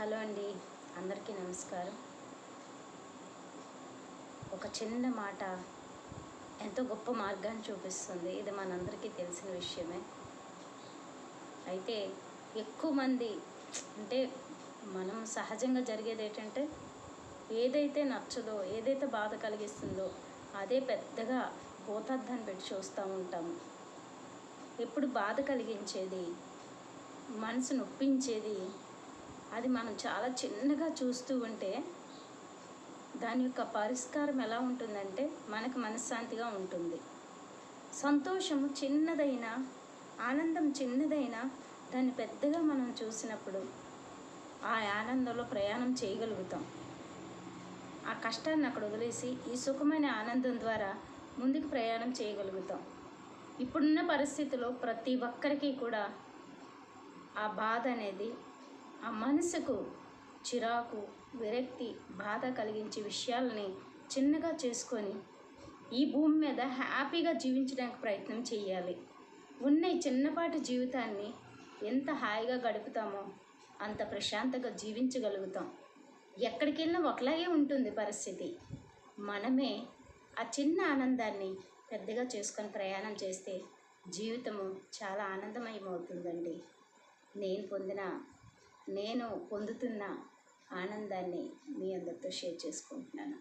Hello అండి, అందరికీ నమస్కారం. ఒక చిన్న మాట ఎంతో గొప్ప మార్గాన్ని చూపిస్తుంది. ఇది మనందరికీ తెలిసిన విషయమే. అయితే ఎక్కువ మంది అంటే మనం సహజంగా జరిగేది ఏంటంటే ఏదైతే నచ్చదో, ఏదైతే బాధ కలిగిస్తుందో అదే పెద్దగా భూతద్దాన్ని పెట్టి చూస్తూ ఉంటాము. ఎప్పుడు బాధ కలిగించేది, మనసు నొప్పించేది అది మనం చాలా చిన్నగా చూస్తూ ఉంటే దాని యొక్క పరిష్కారం ఎలా ఉంటుందంటే మనకు మనశ్శాంతిగా ఉంటుంది. సంతోషము చిన్నదైనా, ఆనందం చిన్నదైనా దాన్ని పెద్దగా మనం చూసినప్పుడు ఆ ఆనందంలో ప్రయాణం చేయగలుగుతాం. ఆ కష్టాన్ని అక్కడ వదిలేసి ఈ సుఖమైన ఆనందం ద్వారా ముందుకు ప్రయాణం చేయగలుగుతాం. ఇప్పుడున్న పరిస్థితిలో ప్రతి ఒక్కరికి కూడా ఆ బాధ అనేది ఆ మనసుకు చిరాకు, విరక్తి, బాధ కలిగించే విషయాలని చిన్నగా చేసుకొని ఈ భూమి మీద హ్యాపీగా జీవించడానికి ప్రయత్నం చేయాలి. ఉన్న ఈ చిన్నపాటి జీవితాన్ని ఎంత హాయిగా గడుపుతామో అంత ప్రశాంతంగా జీవించగలుగుతాం. ఎక్కడికి వెళ్ళినా ఒకలాగే ఉంటుంది పరిస్థితి. మనమే ఆ చిన్న ఆనందాన్ని పెద్దగా చేసుకొని ప్రయాణం చేస్తే జీవితము చాలా ఆనందమయమవుతుందండి. నేను పొందుతున్న ఆనందాన్ని మీ అందరితో షేర్ చేసుకుంటున్నాను.